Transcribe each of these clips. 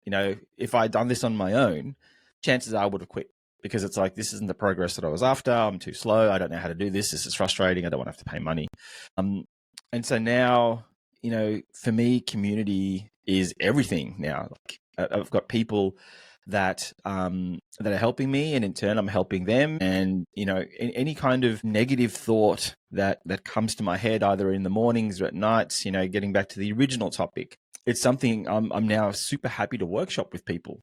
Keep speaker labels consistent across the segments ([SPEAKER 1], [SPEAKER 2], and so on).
[SPEAKER 1] if I'd done this on my own, chances are I would have quit, because it's like, this isn't the progress that I was after. I'm too slow. I don't know how to do this. This is frustrating. I don't want to have to pay money. And so now, for me, community is everything now. Like, I've got people that are helping me, and in turn I'm helping them. And any kind of negative thought that comes to my head, either in the mornings or at nights, getting back to the original topic, it's something I'm now super happy to workshop with people.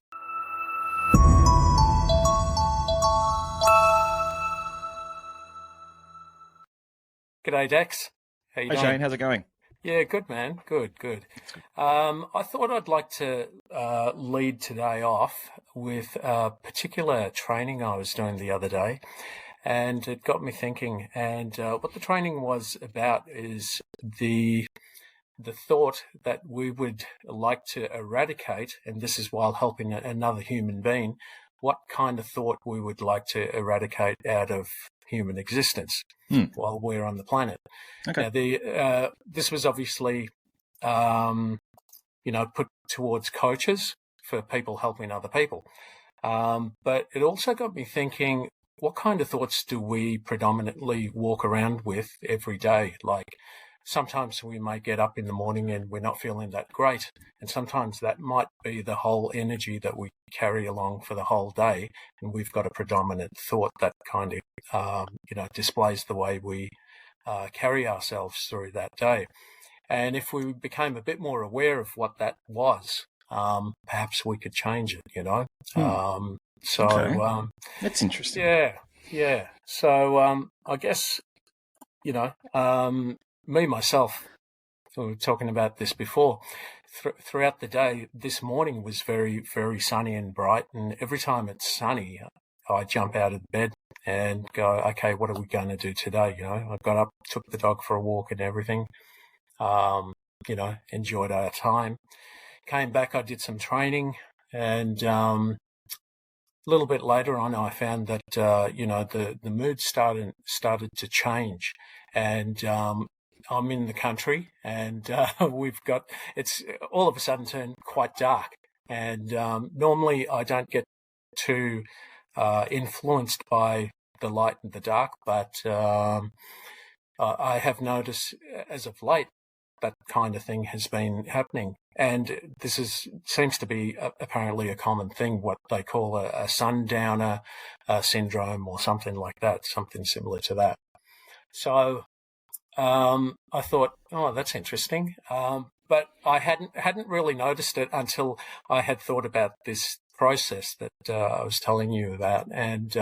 [SPEAKER 2] G'day, Dex. How you
[SPEAKER 1] Hey
[SPEAKER 2] doing?
[SPEAKER 1] Shane, how's it going?
[SPEAKER 2] Yeah, good, man. Good. I thought I'd like to lead today off with a particular training I was doing the other day, and it got me thinking. And what the training was about is the thought that we would like to eradicate, and this is while helping another human being, what kind of thought we would like to eradicate out of human existence while we're on the planet.
[SPEAKER 1] Okay.
[SPEAKER 2] Now, this was obviously, put towards coaches for people helping other people. But it also got me thinking, what kind of thoughts do we predominantly walk around with every day? Like, sometimes we may get up in the morning and we're not feeling that great. And sometimes that might be the whole energy that we carry along for the whole day. And we've got a predominant thought that kind of, displays the way we carry ourselves through that day. And if we became a bit more aware of what that was, perhaps we could change it,
[SPEAKER 1] Okay. That's interesting.
[SPEAKER 2] Yeah. So I guess, me, myself, we were talking about this before, throughout the day, this morning was very, very sunny and bright. And every time it's sunny, I jump out of bed and go, okay, what are we going to do today? I got up, took the dog for a walk and everything, enjoyed our time. Came back, I did some training, and a little bit later on, I found that, the mood started to change. And I'm in the country, and it's all of a sudden turned quite dark. And normally I don't get too influenced by the light and the dark, but I have noticed as of late that kind of thing has been happening. And this seems to be apparently a common thing, what they call a sundowner syndrome or something like that, something similar to that. So I thought, oh, that's interesting. But I hadn't really noticed it until I had thought about this process that I was telling you about. And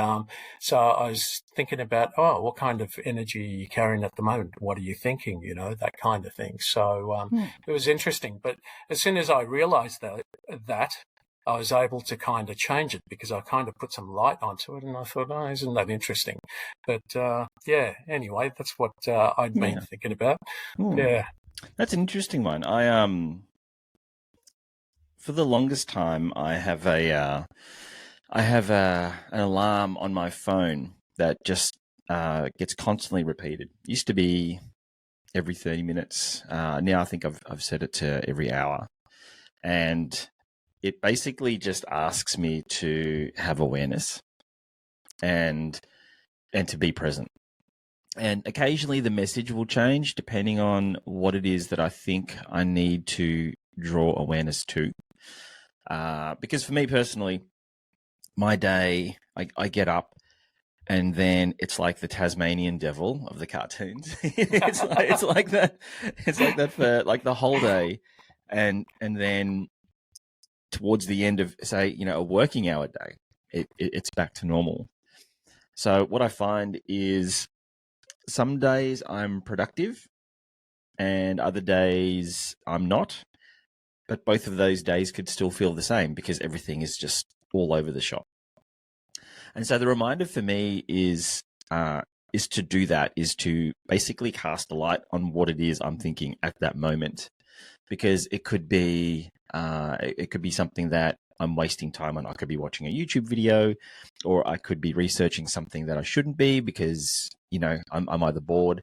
[SPEAKER 2] so I was thinking about, what kind of energy are you carrying at the moment? What are you thinking? That kind of thing. So it was interesting. But as soon as I realized that I was able to kind of change it, because I kind of put some light onto it, and I thought, oh, isn't that interesting? But anyway, that's what I'd been thinking about. Yeah.
[SPEAKER 1] That's an interesting one. For the longest time, I have an alarm on my phone that just gets constantly repeated. It used to be every 30 minutes. Now I think I've set it to every hour, and it basically just asks me to have awareness and to be present. And occasionally the message will change depending on what it is that I think I need to draw awareness to. Because for me personally, my day, I get up, and then it's like the Tasmanian devil of the cartoons. it's like that. It's like that for like the whole day, and then towards the end of, say, a working hour day, it's back to normal. So what I find is, some days I'm productive and other days I'm not, but both of those days could still feel the same because everything is just all over the shop. And so the reminder for me is to do that, is to basically cast a light on what it is I'm thinking at that moment, because it could be something that I'm wasting time on. I could be watching a YouTube video, or I could be researching something that I shouldn't be because, I'm either bored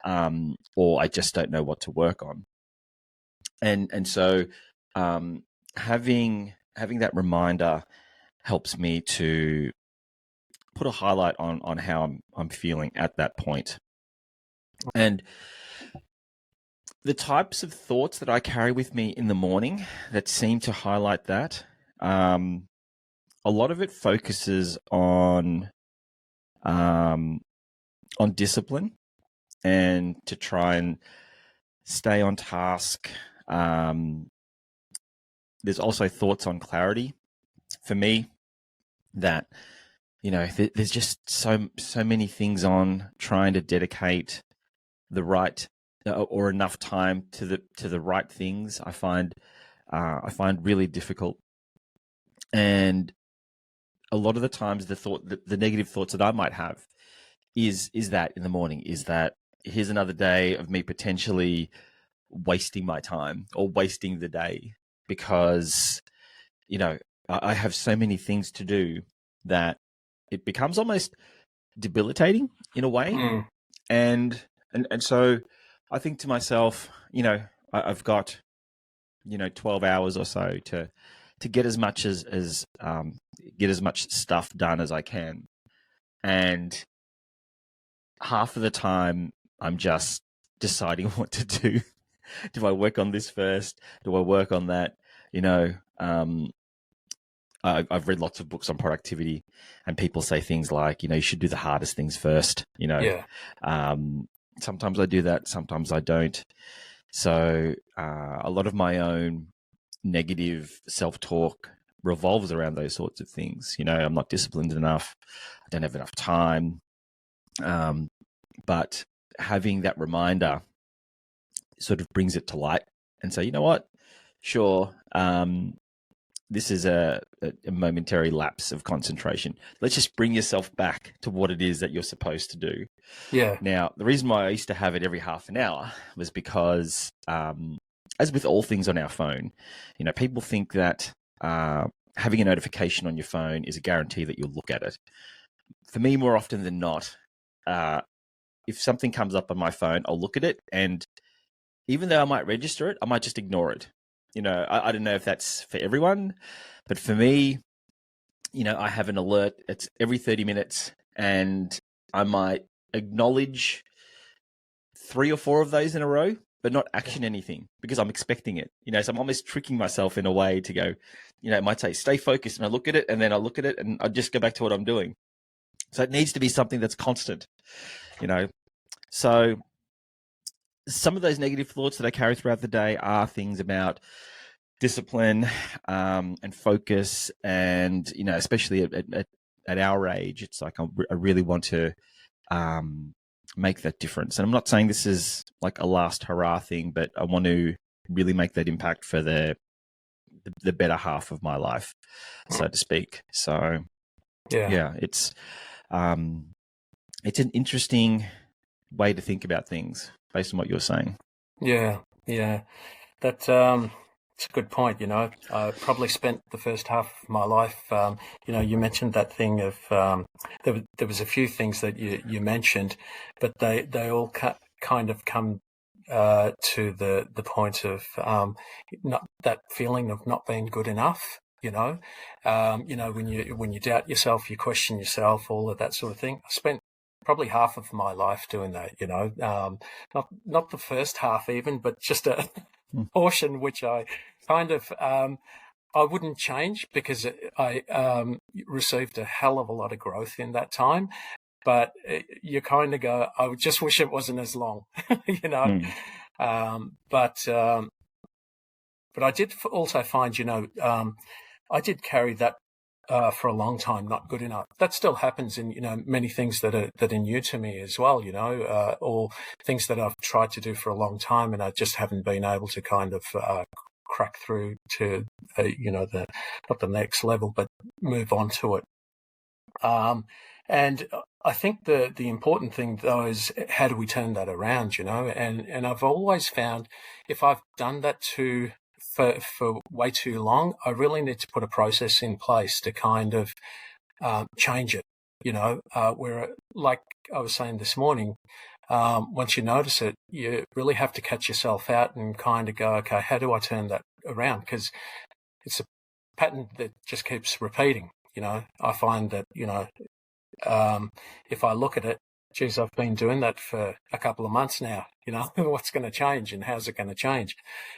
[SPEAKER 1] or I just don't know what to work on. And so having having that reminder helps me to put a highlight on how I'm feeling at that point. And the types of thoughts that I carry with me in the morning that seem to highlight that, a lot of it focuses on discipline and to try and stay on task. There's also thoughts on clarity for me that, there's just so many things on trying to dedicate the right or enough time to the right things. I find really difficult, and a lot of the times the negative thoughts that I might have is that in the morning is that here's another day of me potentially wasting my time or wasting the day because I have so many things to do that it becomes almost debilitating in a way. And so I think to myself, I've got 12 hours or so to get as much get as much stuff done as I can. And half of the time I'm just deciding what to do. Do I work on this first? Do I work on that? I've read lots of books on productivity, and people say things like, you should do the hardest things first. Sometimes I do that, sometimes I don't. So a lot of my own negative self-talk revolves around those sorts of things. I'm not disciplined enough. I don't have enough time. But having that reminder sort of brings it to light and say, you know what? Sure. This is a momentary lapse of concentration. Let's just bring yourself back to what it is that you're supposed to do.
[SPEAKER 2] Yeah.
[SPEAKER 1] Now, the reason why I used to have it every half an hour was because, as with all things on our phone, people think that having a notification on your phone is a guarantee that you'll look at it. For me, more often than not, if something comes up on my phone, I'll look at it, and even though I might register it, I might just ignore it. I don't know if that's for everyone, but for me, I have an alert. It's every 30 minutes, and I might acknowledge 3 or 4 of those in a row, but not action anything because I'm expecting it. So I'm almost tricking myself in a way to go, it might say, stay focused, and I look at it, and then I look at it, and I just go back to what I'm doing. So it needs to be something that's constant, So some of those negative thoughts that I carry throughout the day are things about discipline and focus, and especially at our age, it's like I really want to make that difference. And I'm not saying this is like a last hurrah thing, but I want to really make that impact for the better half of my life, so to speak. So yeah, it's an interesting way to think about things based on what you're saying.
[SPEAKER 2] Yeah. That it's a good point. I probably spent the first half of my life. You mentioned that thing of there was a few things that you mentioned, but they all kind of come to the point of not that feeling of not being good enough. When you doubt yourself, you question yourself, all of that sort of thing. I spent probably half of my life doing that, not the first half even, but just a portion which I kind of I wouldn't change because I received a hell of a lot of growth in that time. But you kind of go, I would just wish it wasn't as long, But I did also find, I did carry that for a long time, not good enough. That still happens in, many things that are new to me as well, or things that I've tried to do for a long time and I just haven't been able to kind of crack through to, not the next level, but move on to it. And I think the important thing though is how do we turn that around, and I've always found if I've done that for way too long, I really need to put a process in place to kind of change it, where, like I was saying this morning, once you notice it, you really have to catch yourself out and kind of go, okay, how do I turn that around? Because it's pattern that just keeps repeating. I find that, if I look at it, geez, I've been doing that for a couple of months now, what's going to change and how's it going to change?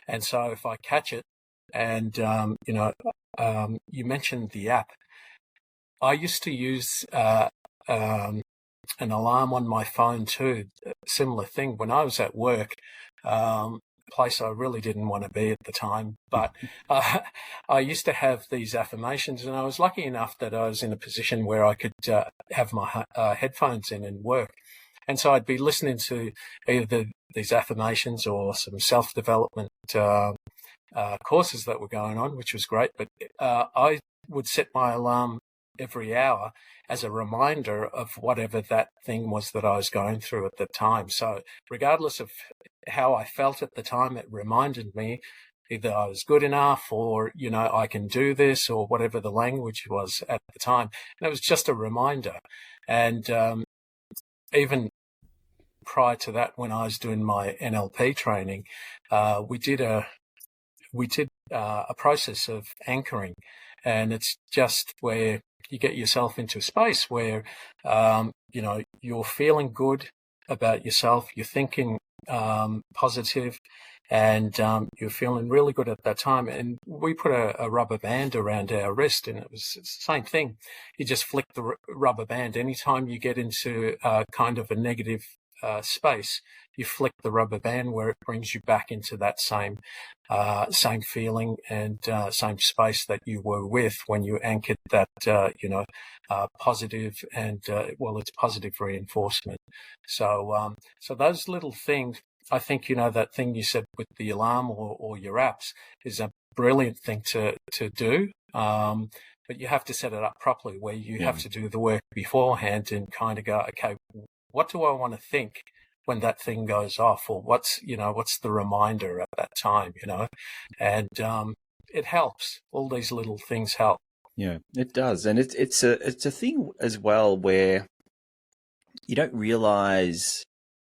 [SPEAKER 2] And so if I catch it and, you mentioned the app. I used to use an alarm on my phone too, similar thing. When I was at work, place I really didn't want to be at the time, but I used to have these affirmations, and I was lucky enough that I was in a position where I could have my headphones in and work. And so I'd be listening to either these affirmations or some self-development courses that were going on, which was great. But I would set my alarm every hour as a reminder of whatever that thing was that I was going through at the time. So regardless of how I felt at the time, it reminded me either I was good enough or, I can do this, or whatever the language was at the time. And it was just a reminder. And even prior to that, when I was doing my NLP training, we did a process of anchoring, and it's just where you get yourself into a space where, you're feeling good about yourself, you're thinking positive, and you're feeling really good at that time. And we put a rubber band around our wrist, and it's the same thing. You just flick the rubber band. Anytime you get into kind of a negative space, you flick the rubber band where it brings you back into that same feeling and same space that you were with when you anchored that, positive, and it's positive reinforcement. So those little things, I think, that thing you said with the alarm or your apps is a brilliant thing to do. But you have to set it up properly, where you have to do the work beforehand and kind of go, okay, what do I want to think when that thing goes off, or what's the reminder at that time, and it helps. All these little things help.
[SPEAKER 1] Yeah, it does. And it's a thing as well where you don't realize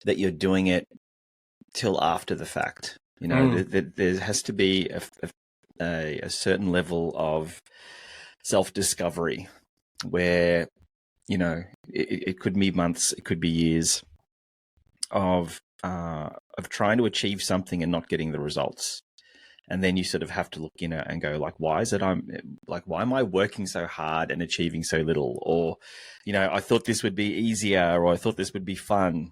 [SPEAKER 1] that you're doing it till after the fact. There has to be a certain level of self-discovery where, it could be months, it could be years of trying to achieve something and not getting the results. And then you sort of have to look in and go, like, why am I working so hard and achieving so little? Or, I thought this would be easier, or I thought this would be fun.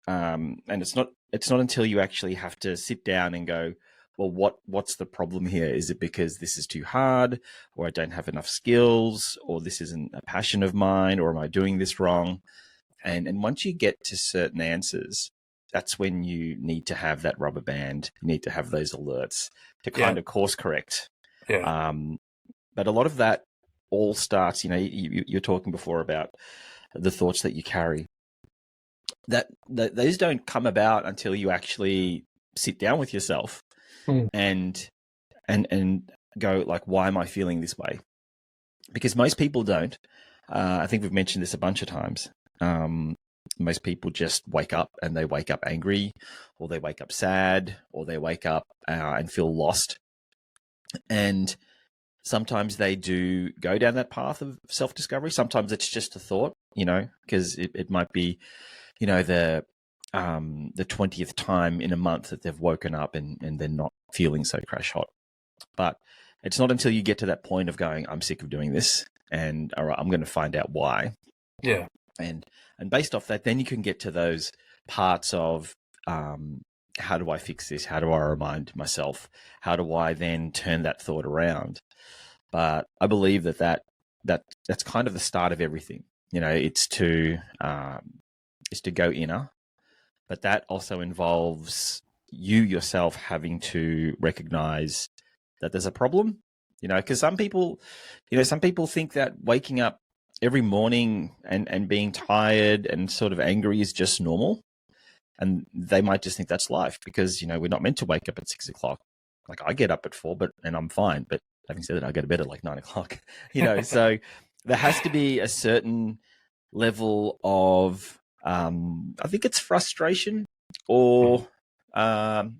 [SPEAKER 1] And it's not until you actually have to sit down and go, well, what's the problem here? Is it because this is too hard, or I don't have enough skills, or this isn't a passion of mine, or am I doing this wrong? And once you get to certain answers, that's when you need to have that rubber band. You need to have those alerts to kind of course correct.
[SPEAKER 2] Yeah.
[SPEAKER 1] But a lot of that all starts, you're talking before about the thoughts that you carry. That those don't come about until you actually sit down with yourself and go, like, why am I feeling this way? Because most people don't. I think we've mentioned this a bunch of times. Most people just wake up, and they wake up angry, or they wake up sad, or they wake up and feel lost. And sometimes they do go down that path of self-discovery. Sometimes it's just a thought, because it might be, the 20th time in a month that they've woken up and they're not feeling so crash hot. But it's not until you get to that point of going, I'm sick of doing this, and all right, I'm going to find out why.
[SPEAKER 2] Yeah.
[SPEAKER 1] And based off that, then you can get to those parts of how do I fix this? How do I remind myself? How do I then turn that thought around? But I believe that's kind of the start of everything. It's to go inner, but that also involves you yourself having to recognize that there's a problem. Because some people think that waking up every morning and being tired and sort of angry is just normal. And they might just think that's life, because, we're not meant to wake up at 6 o'clock. Like, I get up at 4, and I'm fine. But having said that, I go to bed at like 9 o'clock, so there has to be a certain level of, I think it's frustration, or a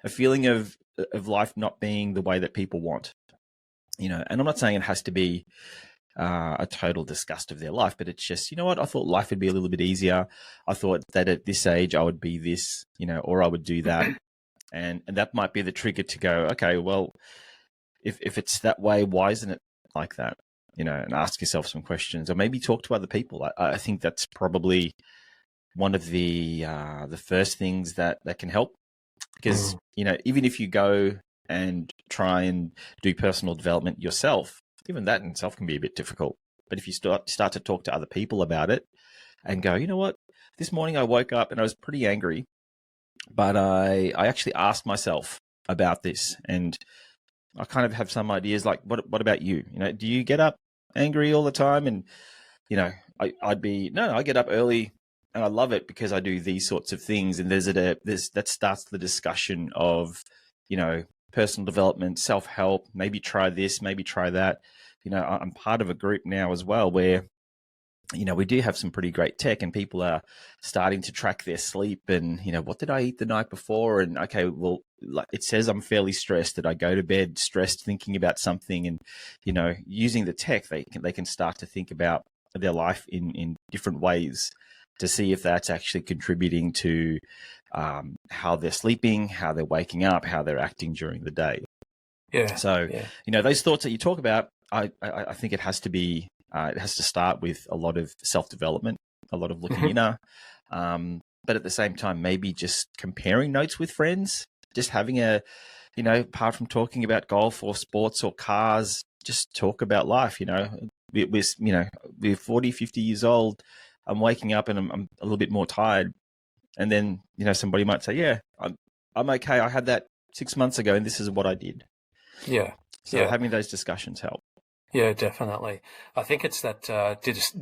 [SPEAKER 1] feeling of life not being the way that people want. And I'm not saying it has to be a total disgust of their life, but it's just, what, I thought life would be a little bit easier. I thought that at this age I would be this, or I would do that. And that might be the trigger to go, okay, well, if it's that way, why isn't it like that? And ask yourself some questions, or maybe talk to other people. I think that's probably one of the first things that can help, because even if you go and try and do personal development yourself, even that in itself can be a bit difficult. But if you start to talk to other people about it and go, you know what, this morning I woke up and I was pretty angry, but I actually asked myself about this, and I kind of have some ideas. Like, what about you? Do you get up angry all the time? And I get up early and I love it because I do these sorts of things. And that starts the discussion of, personal development, self-help, maybe try this, maybe try that. I'm part of a group now as well where, we do have some pretty great tech, and people are starting to track their sleep and, what did I eat the night before? And okay, well, like it says I'm fairly stressed, that I go to bed stressed thinking about something, and, using the tech, they can start to think about their life in different ways to see if that's actually contributing to how they're sleeping, how they're waking up, how they're acting during the day.
[SPEAKER 2] Yeah.
[SPEAKER 1] So, those thoughts that you talk about, I think it has to be, it has to start with a lot of self-development, a lot of looking inner, but at the same time, maybe just comparing notes with friends, just having apart from talking about golf or sports or cars, just talk about life. We're 40, 50 years old. I'm waking up and I'm a little bit more tired. And then, somebody might say, yeah, I'm okay. I had that 6 months ago and this is what I did.
[SPEAKER 2] Yeah.
[SPEAKER 1] So having those discussions help.
[SPEAKER 2] Yeah, definitely. I think it's that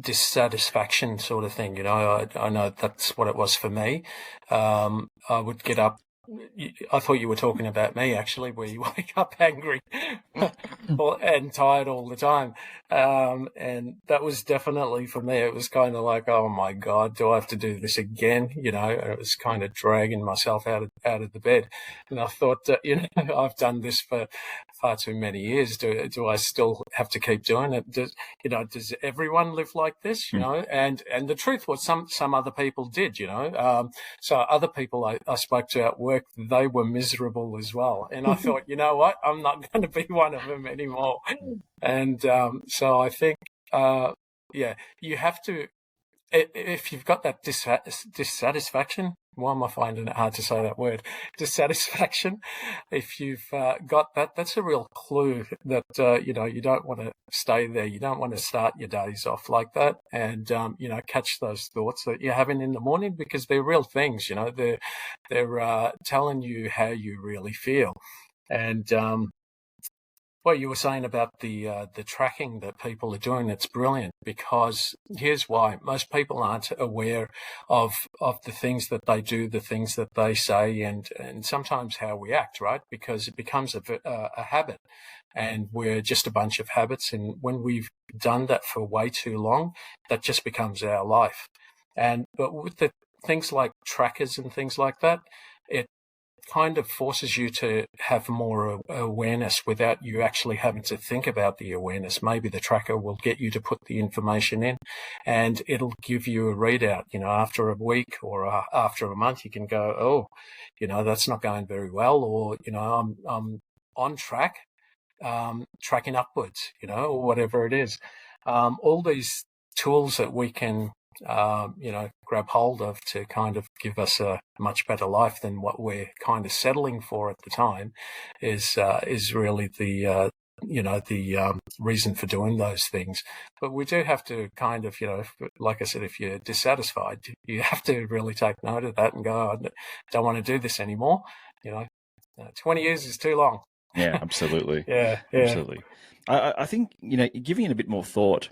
[SPEAKER 2] dissatisfaction sort of thing. I know that's what it was for me. I would get up. I thought you were talking about me, actually, where you wake up angry and tired all the time. And that was definitely for me. It was kind of like, oh my God, do I have to do this again? And it was kind of dragging myself out of the bed. And I thought that, I've done this for far too many years. Do I still have to keep doing it? Does everyone live like this? And the truth was some other people did, so other people I spoke to at work, they were miserable as well. And I thought, you know what? I'm not going to be one of them anymore. And so I think, you have to, if you've got that dissatisfaction, why am I finding it hard to say that word? Dissatisfaction. If you've got that, that's a real clue that, you don't want to stay there. You don't want to start your days off like that and, catch those thoughts that you're having in the morning, because they're real things, they're telling you how you really feel. And, what you were saying about the tracking that people are doing, it's brilliant, because here's why. Most people aren't aware of the things that they do, the things that they say, and sometimes how we act, right? Because it becomes a habit, and we're just a bunch of habits. And when we've done that for way too long, that just becomes our life. But with the things like trackers and things like that, it kind of forces you to have more awareness without you actually having to think about the awareness. Maybe the tracker will get you to put the information in, and it'll give you a readout. After a week or after a month, you can go, oh, that's not going very well, or I'm on track, tracking upwards, or whatever it is. All these tools that we can grab hold of to kind of give us a much better life than what we're kind of settling for at the time is really the reason for doing those things. But we do have to kind of, like I said, if you're dissatisfied, you have to really take note of that and go, I don't want to do this anymore. 20 years is too long.
[SPEAKER 1] Yeah, absolutely.
[SPEAKER 2] Yeah.
[SPEAKER 1] Absolutely. I think, giving it a bit more thought,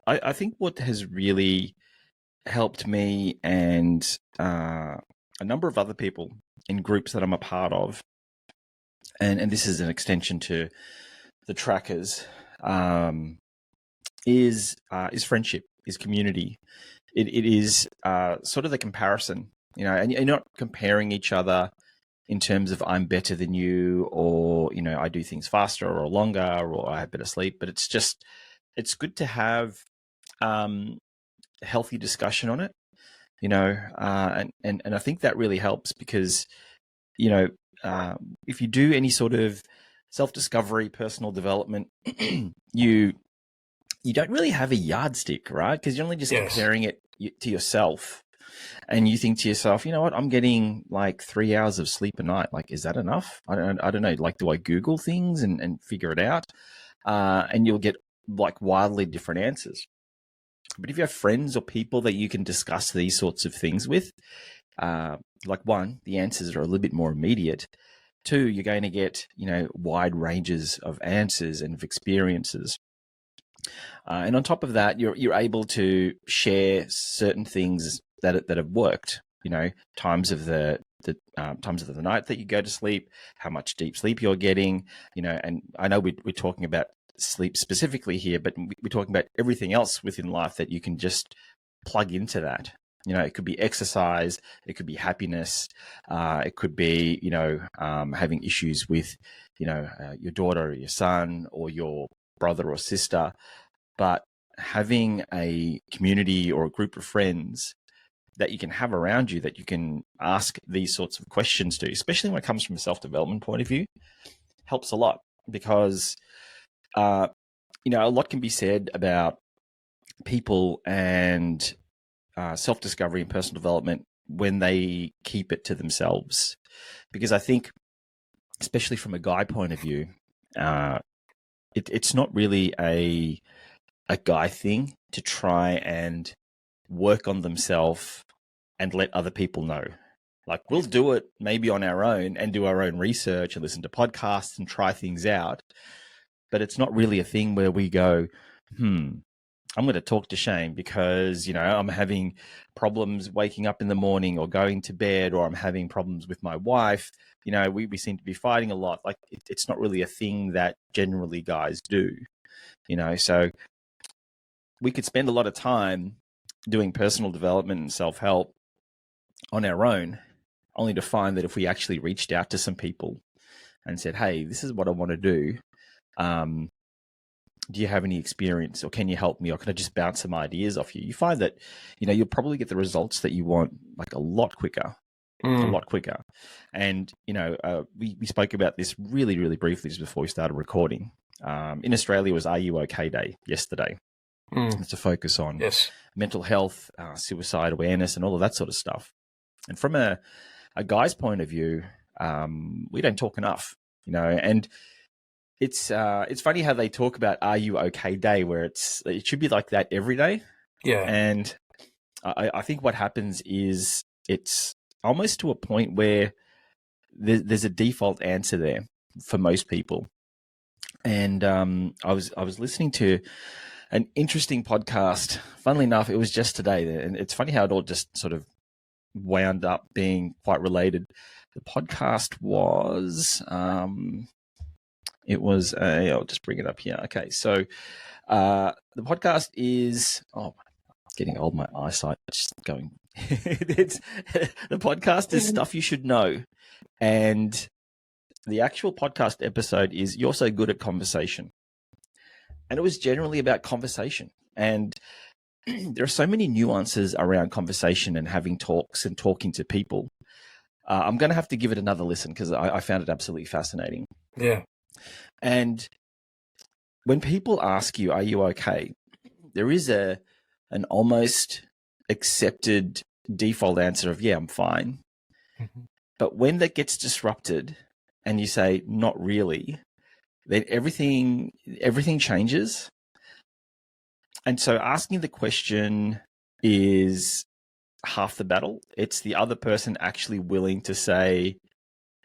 [SPEAKER 1] I think what has really helped me and a number of other people in groups that I'm a part of, and this is an extension to the trackers, is friendship, is community. It is sort of the comparison, and you're not comparing each other in terms of I'm better than you, or, I do things faster or longer, or I have better sleep. But it's good to have healthy discussion on it, and I think that really helps because, if you do any sort of self-discovery, personal development, you don't really have a yardstick, right? Because you're only just comparing it to yourself. And you think to yourself, you know what, I'm getting like 3 hours of sleep a night. Like, is that enough? I don't know. Like, do I Google things and figure it out? And you'll get like wildly different answers. But if you have friends or people that you can discuss these sorts of things with, like, one, the answers are a little bit more immediate. Two, you're going to get, wide ranges of answers and of experiences. And on top of that, you're able to share certain things that have worked. Times of the night that you go to sleep, how much deep sleep you're getting. And I know we're talking about sleep specifically here, but we're talking about everything else within life that you can just plug into that. It could be exercise, it could be happiness, it could be having issues with your daughter or your son or your brother or sister. But having a community or a group of friends that you can have around you that you can ask these sorts of questions to, especially when it comes from a self-development point of view, helps a lot because, a lot can be said about people and self-discovery and personal development when they keep it to themselves. Because I think, especially from a guy point of view, it's not really a guy thing to try and work on themselves and let other people know. Like, we'll do it maybe on our own and do our own research and listen to podcasts and try things out. But it's not really a thing where we go, I'm going to talk to Shane because, I'm having problems waking up in the morning or going to bed, or I'm having problems with my wife. We seem to be fighting a lot. Like, it's not really a thing that generally guys do, so we could spend a lot of time doing personal development and self-help on our own, only to find that if we actually reached out to some people and said, hey, this is what I want to do. Do you have any experience, or can you help me, or can I just bounce some ideas off you? You find that, you'll probably get the results that you want like a lot quicker. A lot quicker. And, we spoke about this really, really briefly just before we started recording. In Australia, it was Are You OK Day yesterday. It's a focus on mental health, suicide awareness, and all of that sort of stuff. And from a guy's point of view, we don't talk enough, and it's funny how they talk about Are You OK Day, where it should be like that every day.
[SPEAKER 2] Yeah.
[SPEAKER 1] And I think what happens is it's almost to a point where there's a default answer there for most people. And I was listening to an interesting podcast. Funnily enough, it was just today, and it's funny how it all just sort of wound up being quite related. The podcast was, I'll just bring it up here. Okay, so the podcast is, getting old, my eyesight just going. The podcast is Stuff You Should Know, and the actual podcast episode is You're So Good at Conversation. And it was generally about conversation. And there are so many nuances around conversation and having talks and talking to people. I'm going to have to give it another listen because I found it absolutely fascinating.
[SPEAKER 2] Yeah.
[SPEAKER 1] And when people ask you, are you okay? There is an almost accepted default answer of, yeah, I'm fine. Mm-hmm. But when that gets disrupted and you say, not really, then everything changes. And so asking the question is half the battle. It's the other person actually willing to say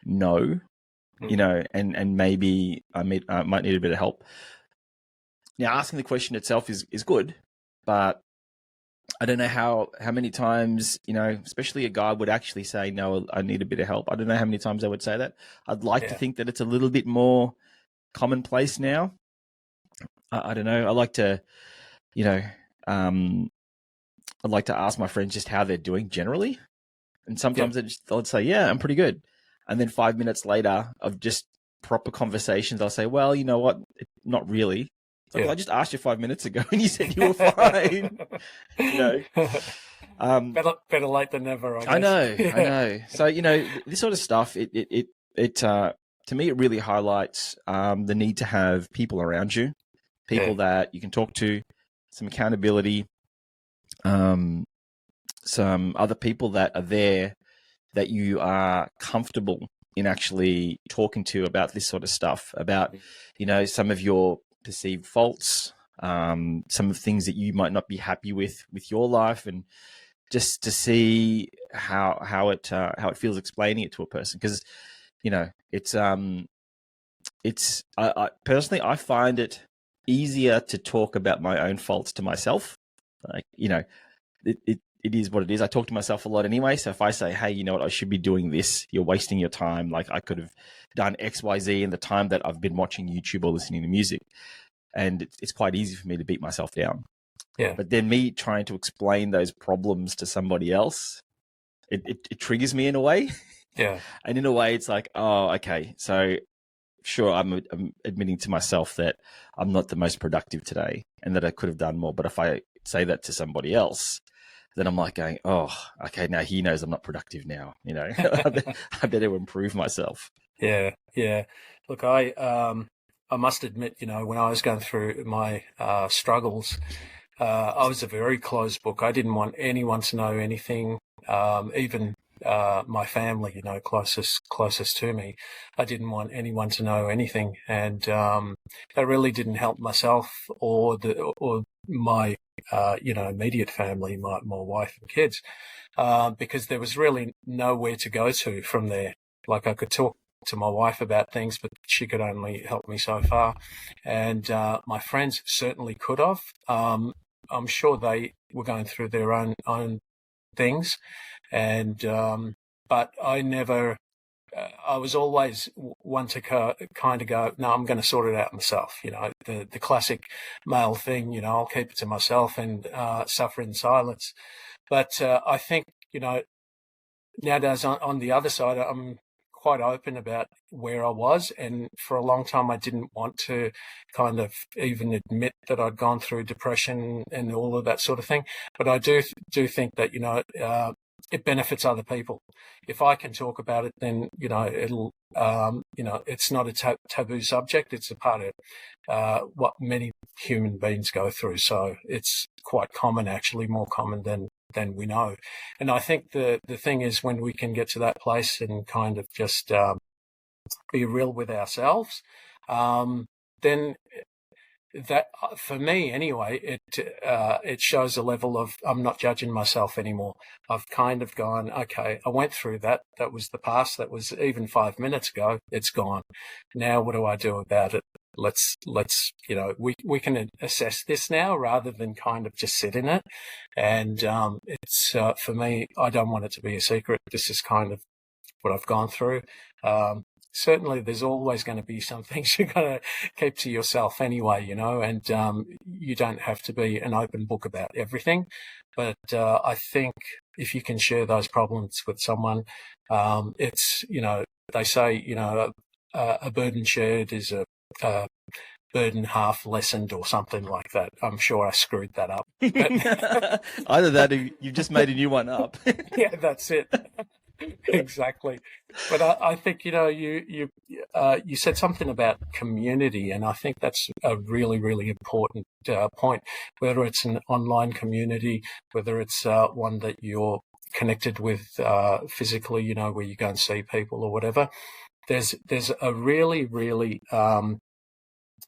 [SPEAKER 1] no, and maybe I might need a bit of help. Now, asking the question itself is good, but I don't know how many times, especially a guy would actually say, no, I need a bit of help. I don't know how many times I would say that. I'd like to think that it's a little bit more commonplace now. I don't know. I like to, I'd like to ask my friends just how they're doing generally. And sometimes they'll say, yeah, I'm pretty good. And then 5 minutes later of just proper conversations, I'll say, well, you know what? Not really. It's like, well, I just asked you 5 minutes ago and you said you were fine.
[SPEAKER 2] Better late than never, I guess.
[SPEAKER 1] I know. So, this sort of stuff, to me, it really highlights the need to have people around you, people that you can talk to, some accountability, some other people that are there that you are comfortable in actually talking to about this sort of stuff, about, some of your perceived faults, some of the things that you might not be happy with your life, and just to see how it feels explaining it to a person. Because, I personally, I find it easier to talk about my own faults to myself. Like, it is what it is. I talk to myself a lot anyway. So if I say, hey, you know what, I should be doing this, you're wasting your time. Like, I could have done X, Y, Z in the time that I've been watching YouTube or listening to music. And it's quite easy for me to beat myself down.
[SPEAKER 2] Yeah.
[SPEAKER 1] But then me trying to explain those problems to somebody else, it triggers me in a way.
[SPEAKER 2] Yeah.
[SPEAKER 1] And in a way, it's like, oh, okay. So sure, I'm admitting to myself that I'm not the most productive today and that I could have done more. But if I say that to somebody else, then I'm like going, oh, okay, now he knows I'm not productive now. I better improve myself.
[SPEAKER 2] Yeah. Look, I must admit, when I was going through my struggles, I was a very closed book. I didn't want anyone to know anything, even my family, closest to me. I didn't want anyone to know anything, and that really didn't help myself or my immediate family, my wife and kids, because there was really nowhere to go to from there. Like, I could talk to my wife about things, but she could only help me so far, and my friends certainly could have. I'm sure they were going through their own things, and but I never. I was always one to kind of go, no, I'm going to sort it out myself. The classic male thing. I'll keep it to myself and suffer in silence. But I think nowadays on the other side, I'm quite open about where I was, and for a long time I didn't want to kind of even admit that I'd gone through depression and all of that sort of thing. But I do think that it benefits other people. If I can talk about it, then it'll it's not a taboo subject. It's a part of what many human beings go through. So it's quite common, actually, more common than we know. And I think the thing is, when we can get to that place and kind of just be real with ourselves, then that, for me anyway, it shows a level of, I'm not judging myself anymore. I've kind of gone, okay, I went through that. That was the past. That was even 5 minutes ago. It's gone. Now what do I do about it? Let's we can assess this now rather than kind of just sit in it. And it's for me, I don't want it to be a secret. This is kind of what I've gone through. Certainly there's always going to be some things you're going to keep to yourself anyway, and you don't have to be an open book about everything. But I think if you can share those problems with someone, it's, they say, a burden shared is a burden half lessened or something like that. I'm sure I screwed that up.
[SPEAKER 1] Either that or you've just made a new one up.
[SPEAKER 2] Yeah, that's it. Exactly. But I think, you said something about community, and I think that's a really, really important point, whether it's an online community, whether it's one that you're connected with physically, where you go and see people or whatever. There's a really, really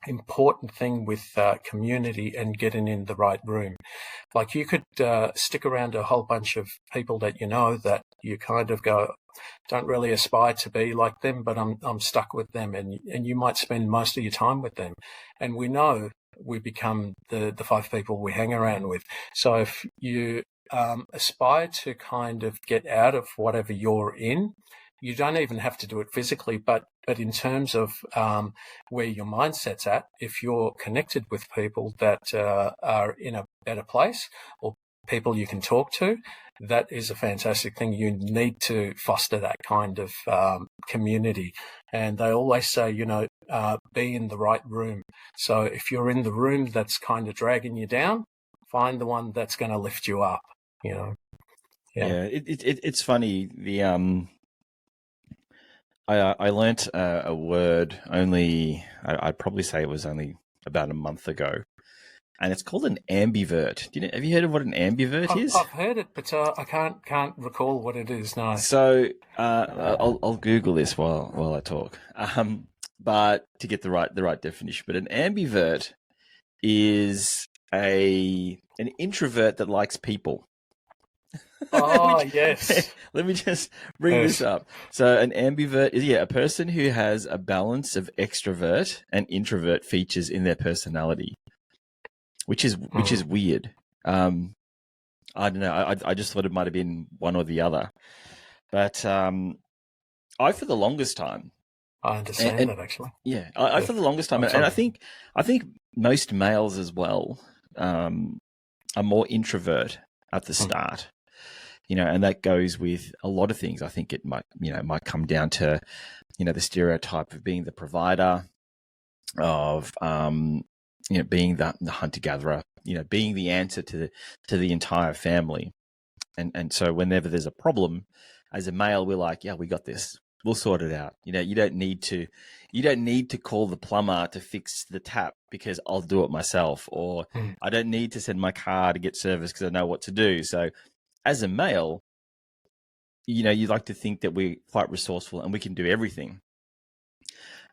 [SPEAKER 2] important thing with community and getting in the right room. Like, you could stick around a whole bunch of people that that you kind of go, don't really aspire to be like them, but I'm stuck with them, and you might spend most of your time with them, and we know we become the 5 people we hang around with. So if you aspire to kind of get out of whatever you're in, you don't even have to do it physically, but in terms of where your mindset's at, if you're connected with people that are in a better place or people you can talk to, that is a fantastic thing. You need to foster that kind of community. And they always say, be in the right room. So if you're in the room that's kind of dragging you down, find the one that's going to lift you up, Yeah.
[SPEAKER 1] It's funny. I learnt a word only, I'd probably say it was only about a month ago, and it's called an ambivert. Have you heard of what an ambivert is?
[SPEAKER 2] I've heard it, but I can't recall what it is now.
[SPEAKER 1] So I'll Google this while I talk. But to get the right definition, but an ambivert is an introvert that likes people.
[SPEAKER 2] Oh, yes.
[SPEAKER 1] Let me just bring this up. So an ambivert is a person who has a balance of extrovert and introvert features in their personality, which is weird. I don't know. I just thought it might have been one or the other, but I for the longest time.
[SPEAKER 2] I understand that actually.
[SPEAKER 1] Yeah, I for the longest time, and I think most males as well are more introvert at the start. And that goes with a lot of things. I think it might come down to, the stereotype of being the provider, of being the hunter gatherer, being the answer to the entire family, and so whenever there's a problem, as a male, we're like, yeah, we got this. We'll sort it out. You don't need to call the plumber to fix the tap because I'll do it myself, or I don't need to send my car to get serviced because I know what to do. So as a male, you like to think that we're quite resourceful and we can do everything.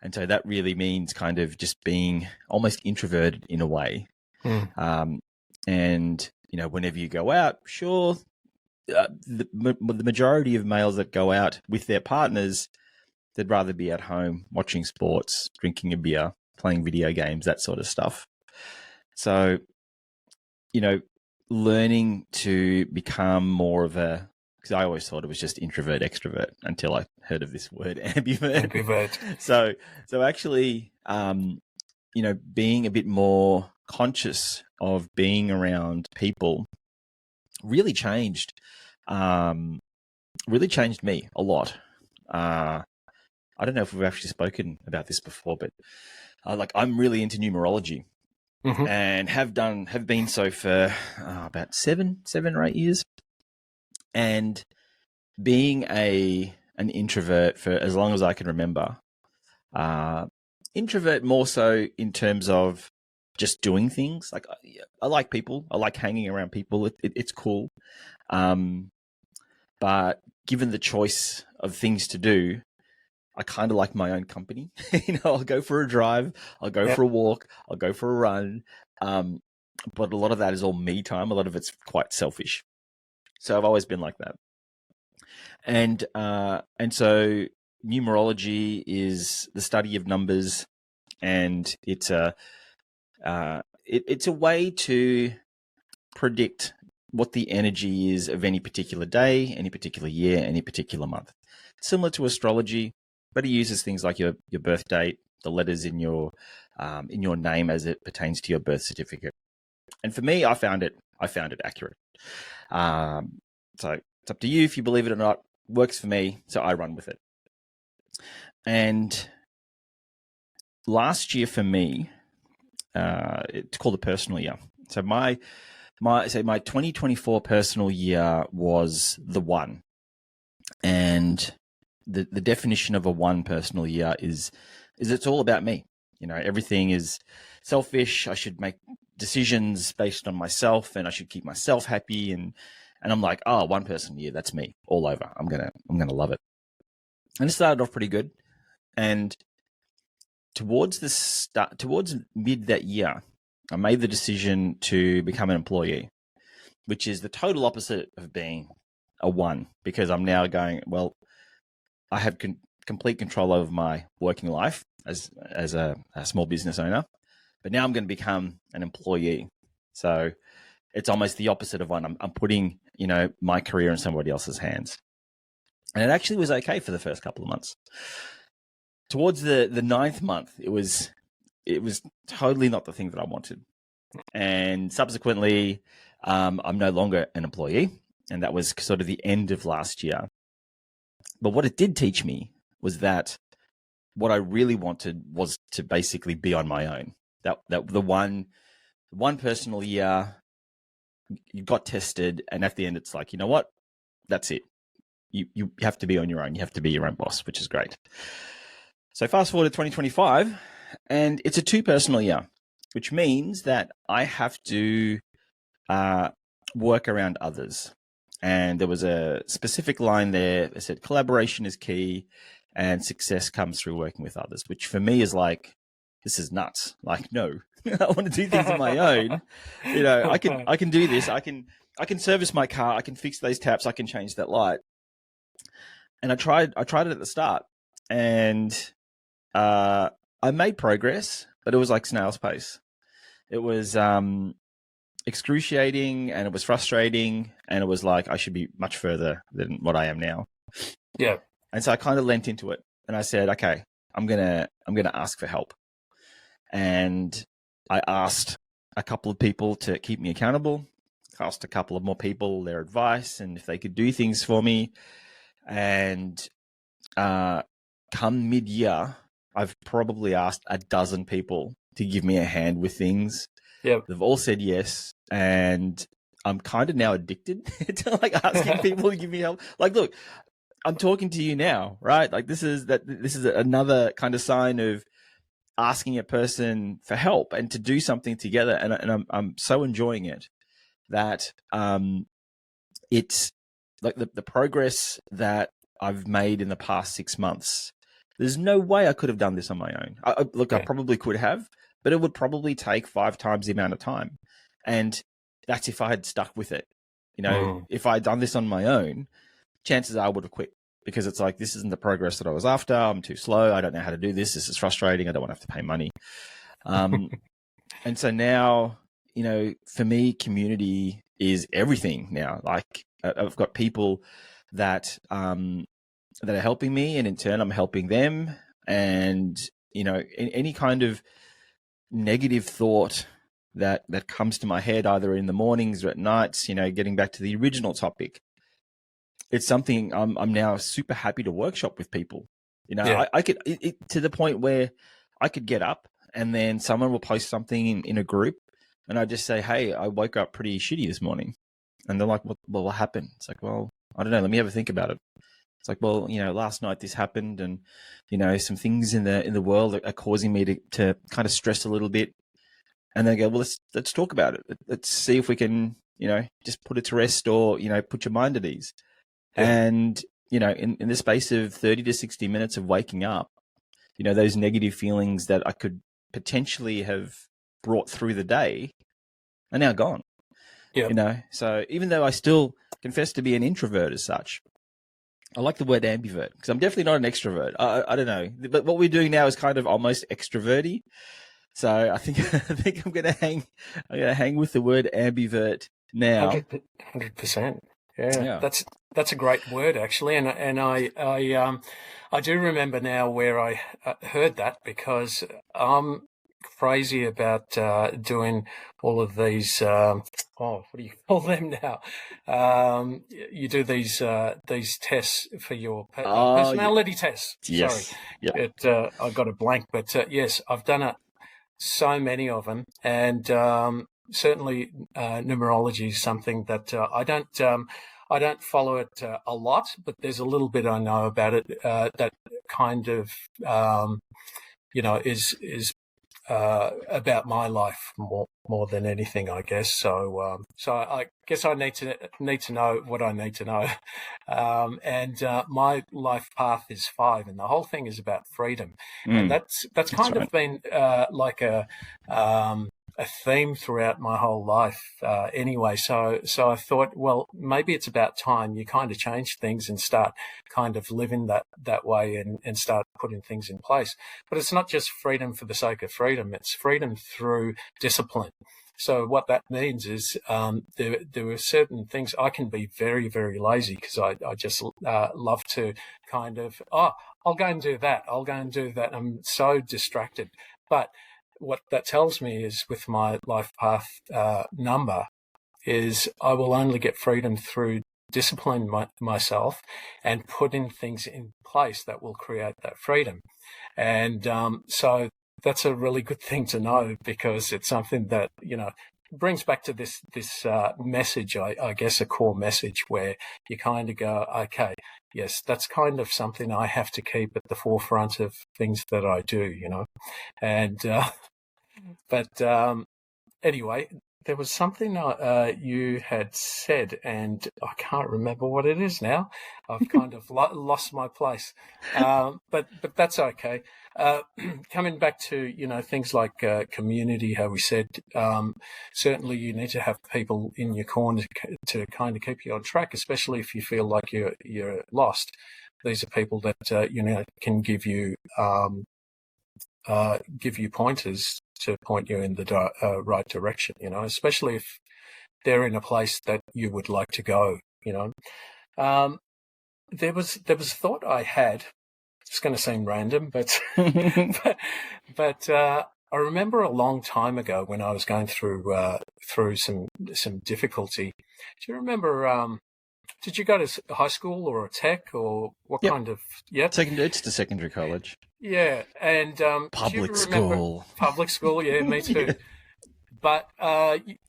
[SPEAKER 1] And so that really means kind of just being almost introverted in a way. And, whenever you go out, sure, the majority of males that go out with their partners, they'd rather be at home watching sports, drinking a beer, playing video games, that sort of stuff. So, learning to become more of because I always thought it was just introvert, extrovert until I heard of this word ambivert. So actually, being a bit more conscious of being around people really changed me a lot. I don't know if we've actually spoken about this before, but I'm really into numerology. And have been so for about 7 or 8 years, and being an introvert for as long as I can remember. Introvert more so in terms of just doing things. Like I like people, I like hanging around people. It's cool, but given the choice of things to do, I kind of like my own company. I'll go for a drive, I'll go for a walk, I'll go for a run. But a lot of that is all me time. A lot of it's quite selfish. So I've always been like that. And so numerology is the study of numbers, and it's a way to predict what the energy is of any particular day, any particular year, any particular month. Similar to astrology, but it uses things like your birth date, the letters in your name as it pertains to your birth certificate. And for me, I found it accurate. So it's up to you if you believe it or not. Works for me, so I run with it. And last year for me, it's called a personal year. So my 2024 personal year was the one, and the definition of a one personal year is it's all about me. Everything is selfish. I should make decisions based on myself, and I should keep myself happy. And I'm like, oh, one person year, that's me all over. I'm gonna love it. And it started off pretty good, and towards mid that year, I made the decision to become an employee, which is the total opposite of being a one, because I'm now going, well, I have complete control over my working life as a small business owner, but now I'm going to become an employee. So it's almost the opposite of one. I'm putting, my career in somebody else's hands. And it actually was okay for the first couple of months. Towards the 9th month, it was totally not the thing that I wanted. And subsequently, I'm no longer an employee. And that was sort of the end of last year. But what it did teach me was that what I really wanted was to basically be on my own. That the one personal year, you got tested, and at the end, it's like, you know what? That's it. You have to be on your own. You have to be your own boss, which is great. So fast forward to 2025, and it's a 2 personal year, which means that I have to work around others. And there was a specific line there that said collaboration is key and success comes through working with others, which for me is like, this is nuts. Like, no, I want to do things on my own. You know, I can do this. I can service my car. I can fix those taps. I can change that light. And I tried it at the start, and I made progress, but it was like snail's pace. It was excruciating, and it was frustrating, and it was like I should be much further than what I am now.
[SPEAKER 2] Yeah.
[SPEAKER 1] And so I kind of lent into it, and I said, okay, I'm gonna ask for help. And I asked a couple of people to keep me accountable. I asked a couple of more people their advice and if they could do things for me. And come mid-year, I've probably asked a dozen people to give me a hand with things.
[SPEAKER 2] Yeah.
[SPEAKER 1] They've all said yes, and I'm kind of now addicted to like asking people to give me help. Like, look, I'm talking to you now, right? Like this is another kind of sign of asking a person for help and to do something together. And I'm so enjoying it that it's like the progress that I've made in the past 6 months. There's no way I could have done this on my own. I probably could have, but it would probably take 5 times the amount of time. And that's if I had stuck with it. You know, if I had done this on my own, chances are I would have quit, because it's like, this isn't the progress that I was after. I'm too slow. I don't know how to do this. This is frustrating. I don't want to have to pay money. And so now, you know, for me, community is everything now. Like I've got people that are helping me, and in turn I'm helping them. And, you know, any kind of negative thought that comes to my head, either in the mornings or at nights, you know, getting back to the original topic, it's something I'm now super happy to workshop with people. You know, yeah. I could to the point where I could get up and then someone will post something in a group, and I just say, hey, I woke up pretty shitty this morning. And they're like, what happened? It's like, well, I don't know. Let me have a think about it. It's like, well, you know, last night this happened, and, you know, some things in the world are causing me to kind of stress a little bit. And they go, well, let's talk about it. Let's see if we can, you know, just put it to rest, or, you know, put your mind at ease. Yeah. And, you know, in the space of 30 to 60 minutes of waking up, you know, those negative feelings that I could potentially have brought through the day are now gone. Yeah. You know, so even though I still confess to be an introvert as such, I like the word ambivert, because I'm definitely not an extrovert. I don't know, but what we're doing now is kind of almost extroverty. So I think I'm gonna hang with the word ambivert now.
[SPEAKER 2] 100%. Yeah. That's a great word, actually, and I do remember now where I heard that, because I'm crazy about doing all of these. What do you call them now? You do these tests for your personality tests.
[SPEAKER 1] Yes.
[SPEAKER 2] Sorry,
[SPEAKER 1] yep.
[SPEAKER 2] I got a blank, but yes, I've done it. So many of them, and certainly numerology is something that I don't follow it a lot, but there's a little bit I know about it that kind of you know is about my life more than anything, I guess. So I guess I need to know what I need to know, and my life path is 5, and the whole thing is about freedom, and that's kind of been like a theme throughout my whole life anyway. So I thought, well, maybe it's about time you kind of change things and start kind of living that way, and start putting things in place. But it's not just freedom for the sake of freedom. It's freedom through discipline. So what that means is there are certain things. I can be very, very lazy, because I just love to kind of, I'll go and do that. I'm so distracted. But what that tells me is with my life path number is I will only get freedom through discipline myself and putting things in place that will create that freedom. And so that's a really good thing to know, because it's something that, brings back to this message, I guess, a core message where you kind of go, okay, yes, that's kind of something I have to keep at the forefront of things that I do, And but anyway, there was something you had said, and I can't remember what it is now. I've kind of lost my place, but that's okay. Coming back to things like community, how we said, certainly you need to have people in your corner to kind of keep you on track, especially if you feel like you're lost. These are people that can give you pointers to point you in the right direction, especially if they're in a place that you would like to go, There was a thought I had. It's going to seem random, but I remember a long time ago when I was going through some difficulty. Do you remember? Did you go to high school or a tech, or what kind of? Yeah,
[SPEAKER 1] it's the secondary college.
[SPEAKER 2] Yeah, and
[SPEAKER 1] public school.
[SPEAKER 2] Public school, yeah, me too. Yeah. But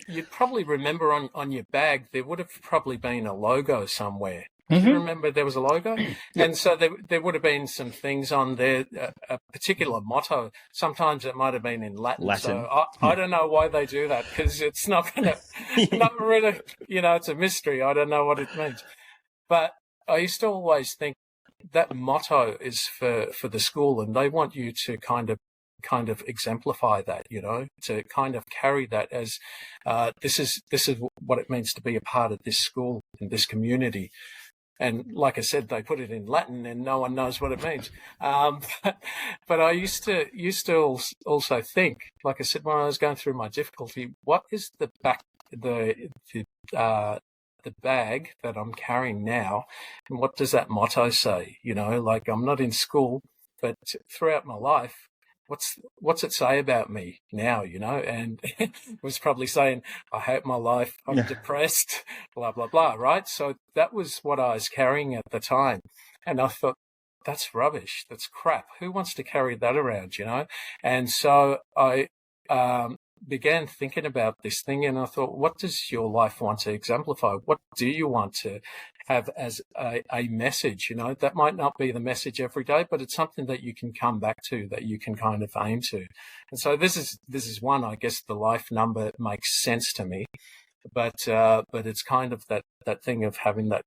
[SPEAKER 2] you'd probably remember on your bag there would have probably been a logo somewhere. Do you remember there was a logo? Yep. And so there would have been some things on there, a particular motto. Sometimes it might have been in Latin. So I don't know why they do that, because it's not going to, not really, it's a mystery. I don't know what it means. But I used to always think that motto is for the school, and they want you to kind of exemplify that, to kind of carry that as this is what it means to be a part of this school and this community. And like I said, they put it in Latin and no one knows what it means. But I used to also think, like I said, when I was going through my difficulty, what is the bag that I'm carrying now, and what does that motto say? Like, I'm not in school, but throughout my life, what's it say about me now? And it was probably saying, I hate my life, I'm depressed, blah blah blah, right? So that was what I was carrying at the time, and I thought, that's rubbish, that's crap. Who wants to carry that around? And so I began thinking about this thing, and I thought, what does your life want to exemplify? What do you want to have as a message? That might not be the message every day, but it's something that you can come back to, that you can kind of aim to. And so this is one, I guess the life number makes sense to me, but it's kind of that thing of having that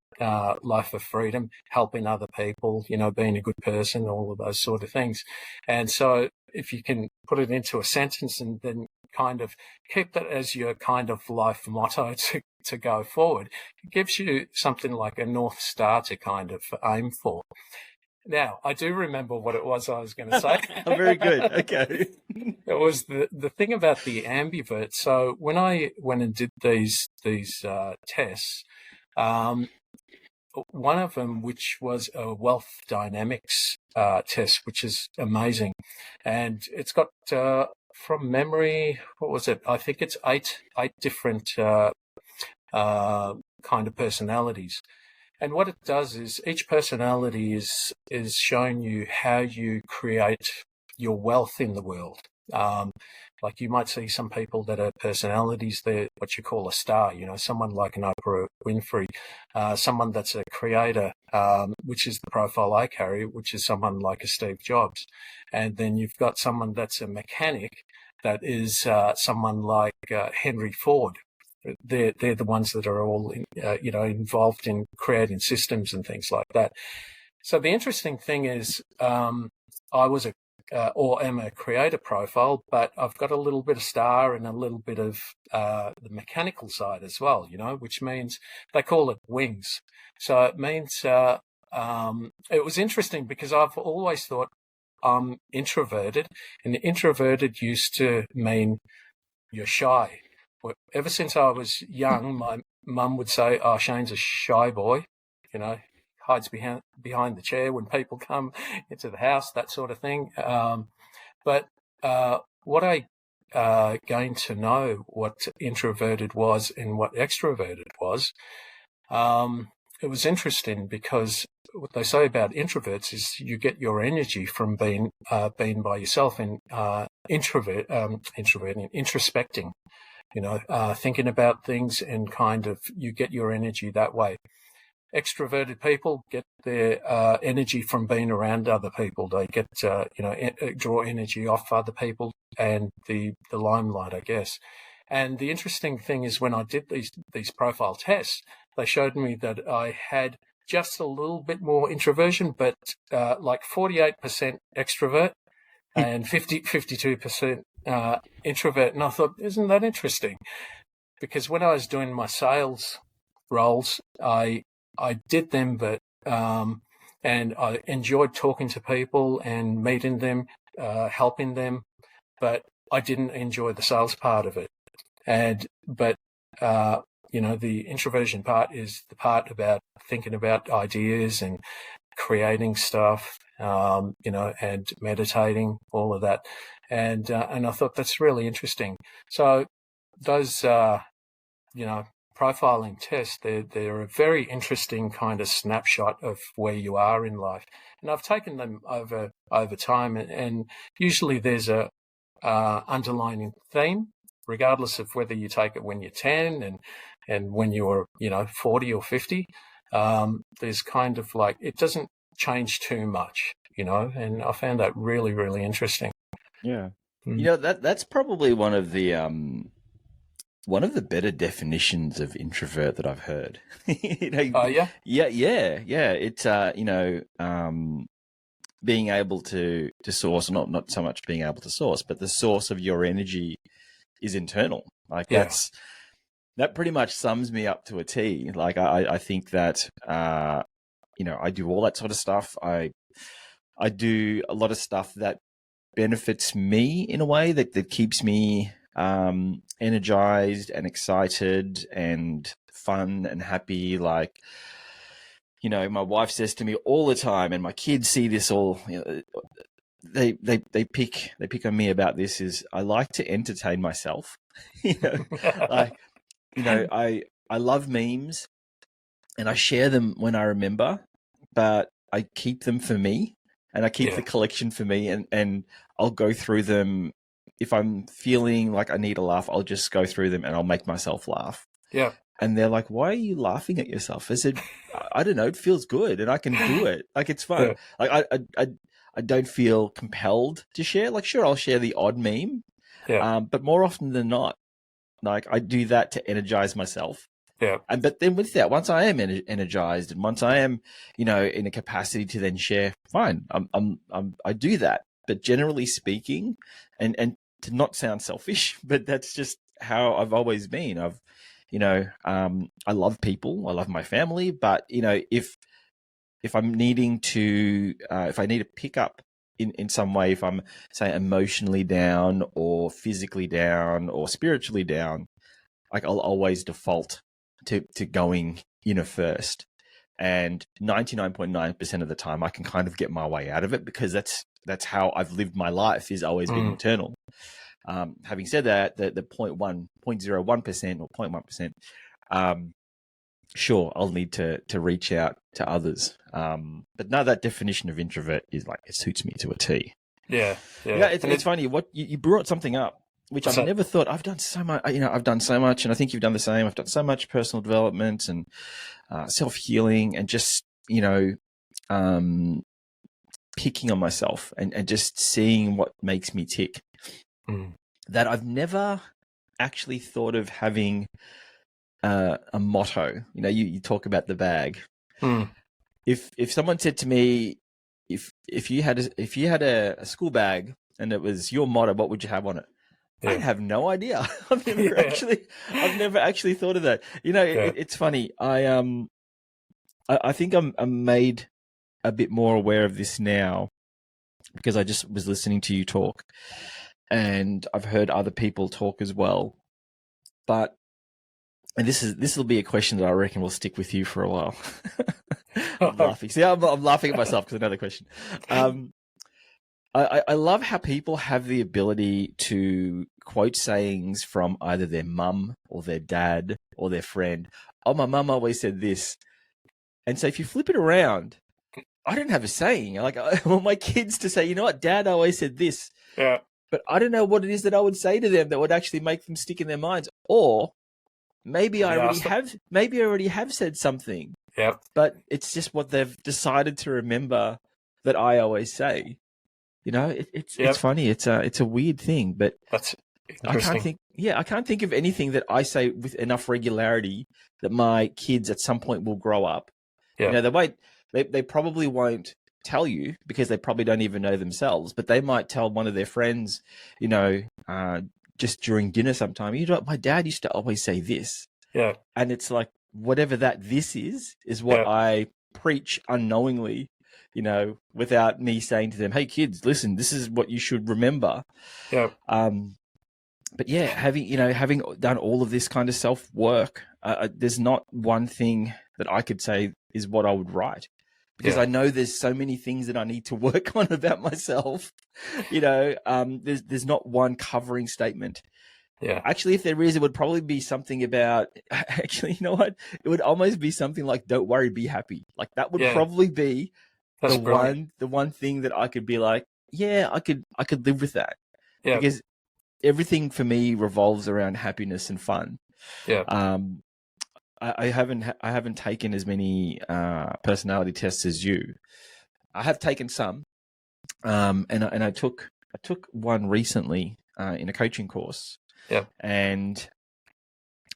[SPEAKER 2] life of freedom, helping other people, being a good person, all of those sort of things. And so if you can put it into a sentence and then kind of keep that as your kind of life motto to go forward, it gives you something like a North Star to kind of aim for. Now, I do remember what it was I was going to say.
[SPEAKER 1] Very good. Okay.
[SPEAKER 2] It was the thing about the ambivert. So when I went and did these tests, one of them, which was a wealth dynamics test, which is amazing, and it's got from memory, what was it? I think it's eight different kind of personalities. And what it does is each personality is showing you how you create your wealth in the world. Like you might see some people that are personalities, they're what you call a star, someone like an Oprah Winfrey, someone that's a creator, which is the profile I carry, which is someone like a Steve Jobs. And then you've got someone that's a mechanic, that is someone like Henry Ford. They're the ones that are all involved in creating systems and things like that. So the interesting thing is, I was am a creator profile, but I've got a little bit of star and a little bit of the mechanical side as well, which means they call it wings. So it means it was interesting because I've always thought I'm introverted, and introverted used to mean you're shy. Ever since I was young, my mum would say, "Oh, Shane's a shy boy," hides behind the chair when people come into the house, that sort of thing. But what I gained to know what introverted was and what extroverted was, it was interesting because what they say about introverts is you get your energy from being by yourself and introspecting, thinking about things, and kind of you get your energy that way. Extroverted people get their energy from being around other people. They get, draw energy off other people and the limelight, I guess. And the interesting thing is when I did these profile tests, they showed me that I had just a little bit more introversion, but like 48% extrovert and 52% introvert. And I thought, isn't that interesting? Because when I was doing my sales roles, I did them, but and I enjoyed talking to people and meeting them, helping them, but I didn't enjoy the sales part of it. But the introversion part is the part about thinking about ideas and creating stuff, and meditating, all of that. And I thought that's really interesting. So those, profiling tests, they're a very interesting kind of snapshot of where you are in life. And I've taken them over time, and usually there's a underlying theme, regardless of whether you take it when you're 10 and when you're 40 or 50. There's kind of like, it doesn't change too much, and I found that really, really interesting.
[SPEAKER 1] Yeah. That's probably one of the better definitions of introvert that I've heard.
[SPEAKER 2] Yeah.
[SPEAKER 1] Yeah. It's being able to source, not so much being able to source, but the source of your energy is internal. Like that pretty much sums me up to a T. Like I think that I do all that sort of stuff. I do a lot of stuff that benefits me in a way that keeps me energized and excited and fun and happy. Like, my wife says to me all the time, and my kids see this all, they pick on me about this, is I like to entertain myself. I love memes and I share them when I remember, but I keep them for me, and I keep the collection for me, and I'll go through them. If I'm feeling like I need a laugh, I'll just go through them and I'll make myself laugh.
[SPEAKER 2] Yeah.
[SPEAKER 1] And they're like, why are you laughing at yourself? I said, I don't know. It feels good and I can do it. Like, it's fun. Yeah. Like, I don't feel compelled to share. Like, sure, I'll share the odd meme. Yeah. But more often than not, like, I do that to energize myself.
[SPEAKER 2] Yeah.
[SPEAKER 1] But then with that, once I am energized and once I am, in a capacity to then share, fine. I do that. But generally speaking, and to not sound selfish, but that's just how I've always been. I love people, I love my family, but if I'm needing to, if I need to pick up in some way, if I'm, say, emotionally down or physically down or spiritually down, like, I'll always default to going first. And 99.9% of the time, I can kind of get my way out of it, because that's how I've lived my life, is always been internal. Having said that, the 0.01% or 0.1%, sure, I'll need to reach out to others. But no, that definition of introvert is like, it suits me to a T.
[SPEAKER 2] Yeah.
[SPEAKER 1] It's funny. What you brought something up, which I've never thought. I've done so much. I've done so much, and I think you've done the same. I've done so much personal development and self-healing, and just picking on myself and just seeing what makes me tick. That I've never actually thought of having a motto. You talk about the bag. If someone said to me, if you had a school bag and it was your motto, what would you have on it? Yeah. I have no idea. I've never actually thought of that. It's funny. I think I'm made a bit more aware of this now, because I just was listening to you talk, and I've heard other people talk as well. But, and this will be a question that I reckon will stick with you for a while. I'm laughing. See, I'm laughing at myself because I know the question. I love how people have the ability to quote sayings from either their mum or their dad or their friend. Oh, my mum always said this. And so if you flip it around, I don't have a saying. Like, I want my kids to say, you know what, Dad always said this.
[SPEAKER 2] Yeah.
[SPEAKER 1] But I don't know what it is that I would say to them that would actually make them stick in their minds. Or maybe I already have said something.
[SPEAKER 2] Yeah.
[SPEAKER 1] But it's just what they've decided to remember that I always say. You know, it's funny. It's a weird thing, but
[SPEAKER 2] that's interesting.
[SPEAKER 1] I can't think of anything that I say with enough regularity that my kids at some point will grow up.
[SPEAKER 2] Yeah.
[SPEAKER 1] You know, they probably won't tell you because they probably don't even know themselves, but they might tell one of their friends, you know, just during dinner sometime, you know what, my dad used to always say this.
[SPEAKER 2] Yeah.
[SPEAKER 1] And it's like, whatever this is what I preach unknowingly, you know, without me saying to them, hey kids, listen, this is what you should remember.
[SPEAKER 2] Yeah.
[SPEAKER 1] But yeah, having done all of this kind of self work, there's not one thing that I could say is what I would write, because I know there's so many things that I need to work on about myself. You know, there's not one covering statement.
[SPEAKER 2] Yeah.
[SPEAKER 1] Actually, if there is, it would probably be something about, actually, you know what? It would almost be something like, don't worry, be happy. Like that would probably be the one thing that I could be like, yeah, I could live with that.
[SPEAKER 2] Yeah.
[SPEAKER 1] Because everything for me revolves around happiness and fun.
[SPEAKER 2] Yeah.
[SPEAKER 1] I haven't taken as many personality tests as you. I have taken some, and I took one recently in a coaching course.
[SPEAKER 2] Yeah.
[SPEAKER 1] And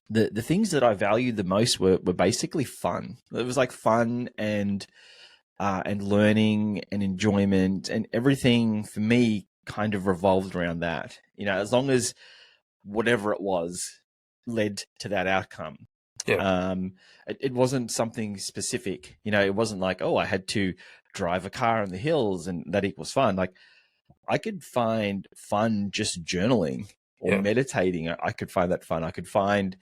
[SPEAKER 1] the things that I valued the most were basically fun. It was like fun and learning and enjoyment, and everything for me kind of revolved around that. You know, as long as whatever it was led to that outcome.
[SPEAKER 2] Yeah.
[SPEAKER 1] It wasn't something specific. You know, it wasn't like, oh, I had to drive a car in the hills and that equals fun. Like I could find fun just journaling or meditating. I could find that fun. I find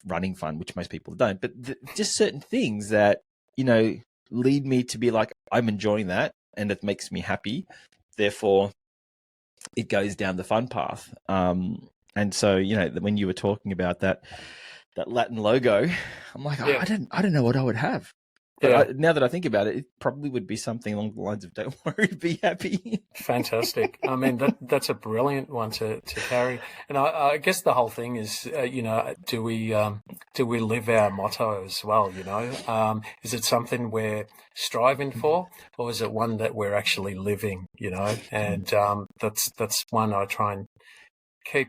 [SPEAKER 1] running fun, which most people don't, but just certain things that, you know, lead me to be like, I'm enjoying that and it makes me happy. Therefore, it goes down the fun path. And so, you know, when you were talking about that Latin logo, I'm like, I don't know what I would have. But now that I think about it, it probably would be something along the lines of "Don't worry, be happy."
[SPEAKER 2] Fantastic. I mean, that's a brilliant one to carry. And I guess the whole thing is, you know, do we live our motto as well? You know, is it something we're striving for, or is it one that we're actually living? You know, and that's one I try and keep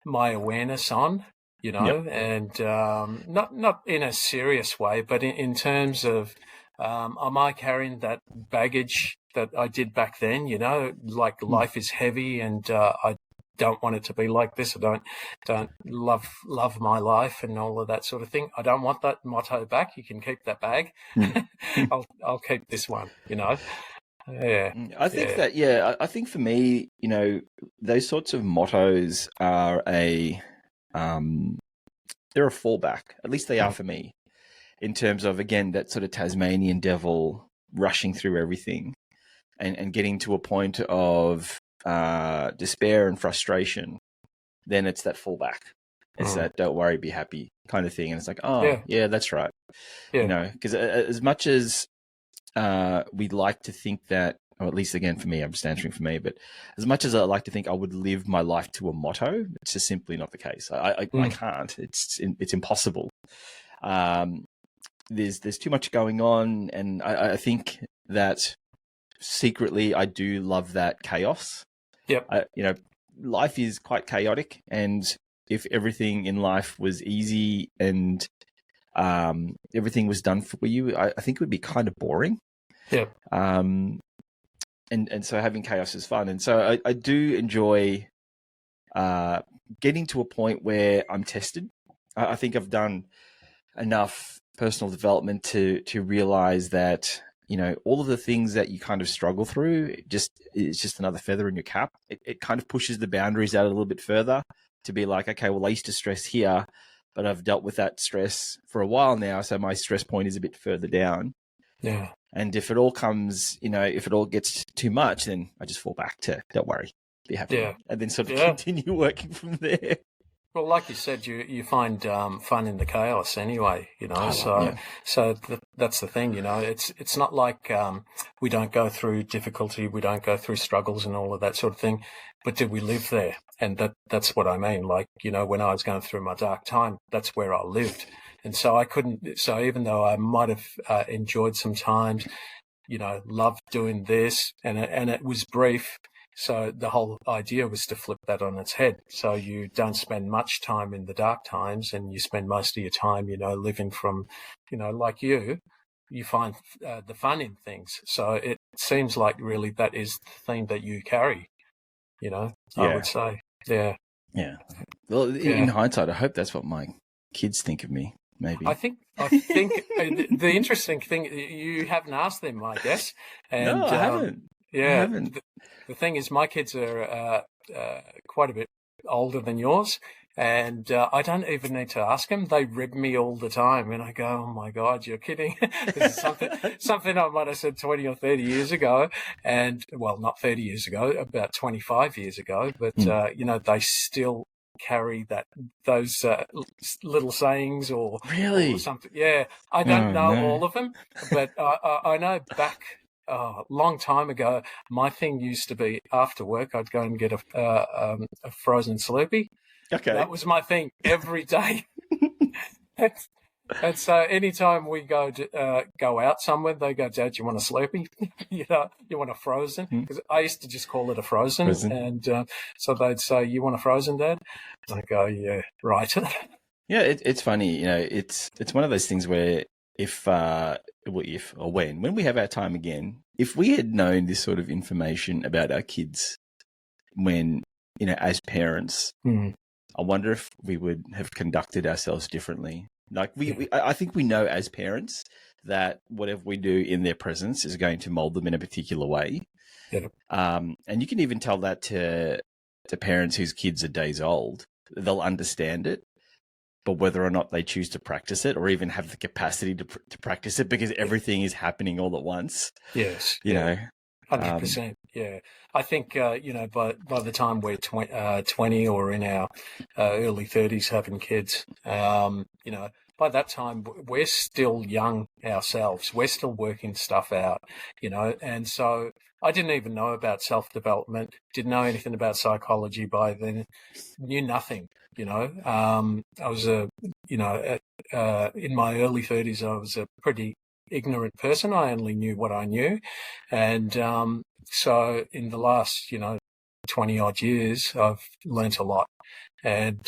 [SPEAKER 2] my awareness on. You know, and not in a serious way, but in terms of, am I carrying that baggage that I did back then? You know, like life is heavy, and I don't want it to be like this. I don't love my life and all of that sort of thing. I don't want that motto back. You can keep that bag. I'll keep this one. You know. Yeah,
[SPEAKER 1] I think that. I think for me, you know, those sorts of mottos are they're a fallback. At least they are for me, in terms of, again, that sort of Tasmanian devil rushing through everything and getting to a point of despair and frustration. Then it's that fallback. It's that don't worry, be happy kind of thing. And it's like, oh, yeah that's right. Yeah. You know, because as much as we'd like to think that, or at least again for me, I'm just answering for me, but as much as I like to think I would live my life to a motto, it's just simply not the case. I can't. It's impossible. There's too much going on, and I think that secretly I do love that chaos.
[SPEAKER 2] Yep.
[SPEAKER 1] You know, life is quite chaotic, and if everything in life was easy and everything was done for you, I think it would be kind of boring.
[SPEAKER 2] Yeah.
[SPEAKER 1] And so having chaos is fun. And so I do enjoy getting to a point where I'm tested. I think I've done enough personal development to realize that, you know, all of the things that you kind of struggle through, it's just another feather in your cap. It kind of pushes the boundaries out a little bit further to be like, okay, well, I used to stress here, but I've dealt with that stress for a while now. So my stress point is a bit further down.
[SPEAKER 2] Yeah.
[SPEAKER 1] And if it all comes, if it all gets too much, then I just fall back to, don't worry, be happy.
[SPEAKER 2] Yeah.
[SPEAKER 1] And then sort of
[SPEAKER 2] Yeah.
[SPEAKER 1] continue working from there.
[SPEAKER 2] Well, like you said, you find fun in the chaos anyway, so that's the thing, it's not like we don't go through difficulty, we don't go through struggles and all of that sort of thing, but do we live there? And that's what I mean. Like, when I was going through my dark time, that's where I lived. And so so even though I might have enjoyed some times, loved doing this, and it was brief. So the whole idea was to flip that on its head. So you don't spend much time in the dark times, and you spend most of your time, living from, like you find the fun in things. So it seems like really that is the theme that you carry, I would say. Yeah.
[SPEAKER 1] Yeah. Well, in hindsight, I hope that's what my kids think of me. Maybe.
[SPEAKER 2] I think the interesting thing, you haven't asked them, I guess. And,
[SPEAKER 1] no, I haven't.
[SPEAKER 2] Yeah.
[SPEAKER 1] I haven't.
[SPEAKER 2] The thing is, my kids are quite a bit older than yours, and I don't even need to ask them. They rib me all the time, and I go, "Oh my God, you're kidding!" This is something I might have said 20 or 30 years ago, and well, not 30 years ago, about 25 years ago. But they still carry those little sayings or something. Yeah, I don't know all of them, but I know back. Long time ago, my thing used to be after work, I'd go and get a frozen Slurpee.
[SPEAKER 1] Okay.
[SPEAKER 2] That was my thing every day. And so anytime we go out somewhere, they go, "Dad, you want a Slurpee?" You want a frozen? Because I used to just call it a frozen. And so they'd say, "You want a frozen, Dad?" And I go, "Yeah, right."
[SPEAKER 1] Yeah, it's funny. It's one of those things where when we have our time again, if we had known this sort of information about our kids when, as parents, I wonder if we would have conducted ourselves differently. Like I think we know as parents that whatever we do in their presence is going to mold them in a particular way.
[SPEAKER 2] Yeah.
[SPEAKER 1] And you can even tell that to parents whose kids are days old. They'll understand it. But whether or not they choose to practice it or even have the capacity to practice it because everything is happening all at once.
[SPEAKER 2] Yes. 100%. Yeah. I think, by the time we're 20 or in our early 30s having kids, by that time we're still young ourselves. We're still working stuff out, and so I didn't even know about self-development, didn't know anything about psychology by then, knew nothing. I was in my early 30s, I was a pretty ignorant person. I only knew what I knew. And so in the last, 20 odd years, I've learnt a lot. And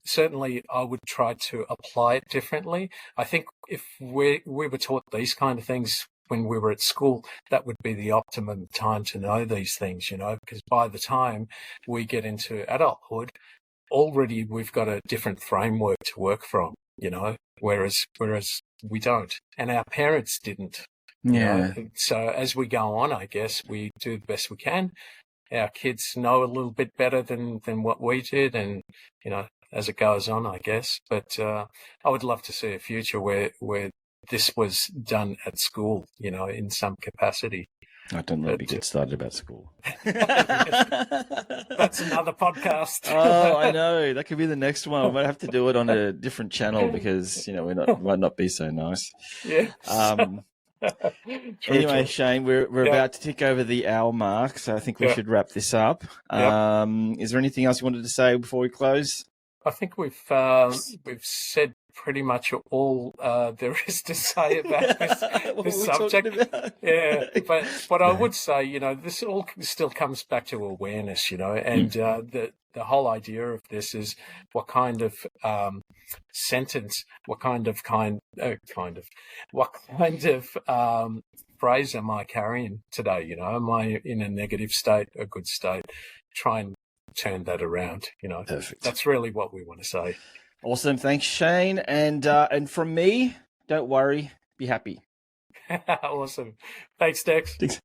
[SPEAKER 2] certainly I would try to apply it differently. I think if we were taught these kind of things when we were at school, that would be the optimum time to know these things, because by the time we get into adulthood, already we've got a different framework to work from, whereas we don't, and our parents didn't.
[SPEAKER 1] Yeah.
[SPEAKER 2] So as we go on, I guess we do the best we can. Our kids know a little bit better than what we did, and as it goes on, I guess. But I would love to see a future where this was done at school, in some capacity.
[SPEAKER 1] I don't know if we get started about school.
[SPEAKER 2] That's another podcast.
[SPEAKER 1] Oh, I know. That could be the next one. We might have to do it on a different channel because, might not be so nice.
[SPEAKER 2] Yeah.
[SPEAKER 1] Anyway, Shane, we're about to tick over the hour mark, so I think we should wrap this up. Is there anything else you wanted to say before we close?
[SPEAKER 2] I think we've said pretty much all there is to say about this subject. Yeah, but I would say, this all still comes back to awareness, and the whole idea of this is what kind of sentence, what kind of phrase am I carrying today? Am I in a negative state, a good state? Try and turn that around.
[SPEAKER 1] Perfect.
[SPEAKER 2] That's really what we want to say.
[SPEAKER 1] Awesome. Thanks, Shane. And from me, don't worry, be happy.
[SPEAKER 2] Awesome. Thanks, Dex.
[SPEAKER 1] Thanks.